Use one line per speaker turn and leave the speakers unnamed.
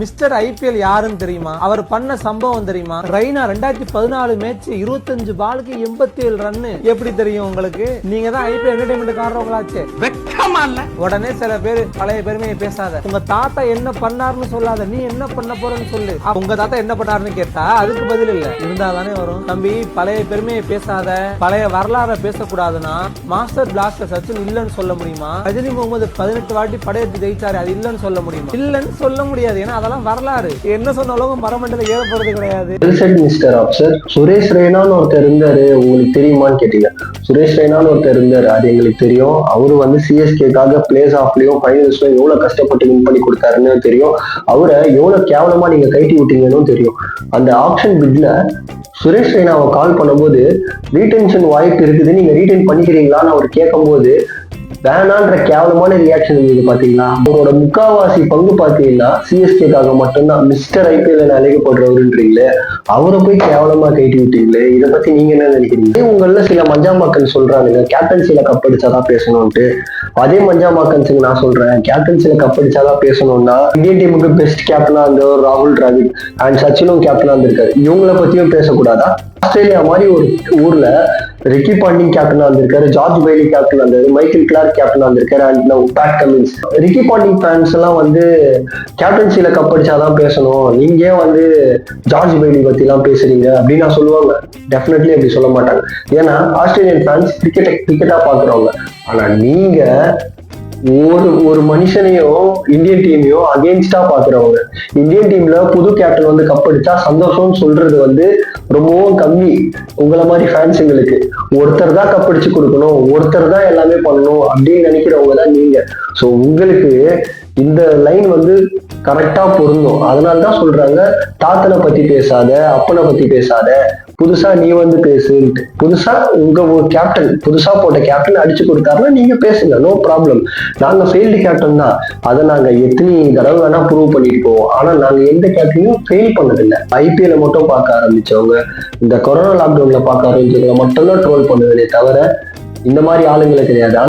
Mister IPL யாருன்னு தெரியுமா? அவர் பண்ண சம்பவம் தெரியுமா? ரெய்னா 2014 மேட்ச் 25 பாலுக்கு 87 ரன். எப்படி தெரியும் உங்களுக்கு? நீங்க தான் ஐபிஎல் என்டர்டைன்மெண்ட் காரணங்களாச்சு. வெக்கமா இல்ல? உடனே சில பேர் பழைய பெருமையை பேசாத. உங்க தாத்தா என்ன பண்ணாருன்னு சொல்லாத, நீ என்ன பண்ண போறன்னு சொல்லு. உங்க தாத்தா என்ன பண்ணாருன்னு கேட்டா அதுக்கு பதில் இல்ல. இருந்தா தானே வரும். தம்பி, பழைய பெருமையை பேசாத, பழைய வரலாறை பேசக்கூடாதுன்னா மாஸ்டர் பிளாஸ்டர் சச்சின் இல்லன்னு சொல்ல முடியுமா? ரஜினி முகமது 18 வாட்டி படையெடுத்து ஜெயிச்சாரு, அது இல்லன்னு சொல்ல முடியுமா? இல்லன்னு சொல்ல முடியாது. ஏன்னா அதெல்லாம் வரலாறு. என்ன சொன்னாலும் மரமண்டல ஏற போறது கிடையாது.
மிஸ்டர் ஆப்சர், சுரேஷ் ரெய்னான்னு ஒருத்தர் இருந்தாரு, உங்களுக்கு தெரியுமான்னு கேட்டீங்க. சுரேஷ் ரெய்னான்னு ஒருத்தர் இருந்தாரு, அது எங்களுக்கு தெரியும். அவரு வந்து சிஎஸ்கேக்காக பிளேஸ் ஆஃப்லயும் ஃபைனல்ஸ்லயும் எவ்வளவு கஷ்டப்பட்டு வின் பண்ணி கொடுத்தாருன்னு தெரியும். அவரை எவ்வளவு கேவலமா நீங்க கைட்டி விட்டீங்கன்னு தெரியும். அந்த ஆப்ஷன் பிட்ல சுரேஷ் ரெய்னாவை கால் பண்ணும்போது ரீடென்ஷன் வாய்ப்பு இருக்குது, நீங்க ரீடைன் பண்ணிக்கிறீங்களான்னு அவர் கேட்கும் போது வேணான்ற கேவலமான ரியாக்ஷன் இருந்தது பாத்தீங்களா? அவரோட முக்காவாசி பங்கு பாத்தீங்கன்னா சிஎஸ்கேக்காக மட்டும்தான். மிஸ்டர் ஐபிஎல் அழைக்கப்படுறவருன்றீங்களே, அவரை போய் கேவலமா கைட்டி விட்டீங்களே, இதை பத்தி நீங்க என்ன நினைக்கிறீங்க? உங்கள சில மஞ்சாமாக்கள் சொல்றாங்க கேப்டன்சில கப் அடிச்சாதான் பேசணும்ட்டு. அதே மஞ்சாமாக்கன்ஸுக்கு நான் சொல்றேன், கேப்டன்சில கப் அடிச்சாதான் பேசணும்னா இந்தியன் டீமுக்கு பெஸ்ட் கேப்டனா இருந்தவர் ராகுல் டிராவிட் அண்ட் சச்சினும் கேப்டனா இருந்திருக்காரு. இவங்களை பத்தியும் பேசக்கூடாதா? ஆஸ்திரேலியா மாதிரி ஒரு ஊர்ல ரிக்கி பாண்டிங் கேப்டனா இருந்திருக்காரு, ஜார்ஜ் பெய்லி கேப்டனா இருந்தாரு, மைக்கேல் கிளார்க் கேப்டனா இருந்திருக்காரு, and Pat Cummins. Ricky Ponting fans எல்லாம் வந்து கேப்டன்சில கப் அடிச்சாதான் பேசணும், நீங்க வந்து ஜார்ஜ் பெய்லி பத்தி எல்லாம் பேசுறீங்க அப்படின்னு நான் சொல்லுவாங்க. டெஃபினெட்லி அப்படி சொல்ல மாட்டாங்க. ஏன்னா ஆஸ்திரேலியன் ஃபேன்ஸ் கிரிக்கெட்டா பாக்குறவங்க. ஆனா நீங்க ஒரு மனுஷனையும் இந்தியன் டீமையும் அகெயின்ஸ்டா பாக்குறவங்க. இந்தியன் டீம்ல புது கேப்டன் வந்து கப் அடிச்சா சந்தோஷம்னு சொல்றது வந்து ரொம்பவும் கம்மி. உங்களை மாதிரி ஃபேன்ஸுங்களுக்கு ஒருத்தர் தான் கப் அடிச்சு கொடுக்கணும், ஒருத்தர் தான் எல்லாமே பண்ணணும் அப்படின்னு நினைக்கிறவங்க தான் நீங்க. ஸோ உங்களுக்கு இந்த லைன் வந்து கரெக்டா பொருந்தும். அதனாலதான் சொல்றாங்க, தாத்தனை பத்தி பேசாத, அப்பனை பத்தி பேசாத, புதுசா நீ வந்து பேசுன்ட்டு. புதுசா உங்க ஒரு கேப்டன், புதுசா போட்ட கேப்டன் அடிச்சு கொடுத்தாருன்னா நீங்க பேசுங்க, நோ ப்ராப்ளம். நாங்க ஃபெயில்டு கேப்டன் தான், அதை நாங்க எத்தனை தடவை வேணா ப்ரூவ் பண்ணிட்டு போவோம். ஆனா நாங்க எந்த கேப்டனையும் ஃபெயில் பண்ணதில்லை. ஐபிஎல்ல மட்டும் பார்க்க ஆரம்பிச்சவங்க, இந்த கொரோனா லாக்டவுன்ல பார்க்க ஆரம்பிச்சவங்க மட்டும்தான் ட்ரோல் பண்ணுவேனே தவிர இந்த மாதிரி ஆளுங்களை கிடையாது.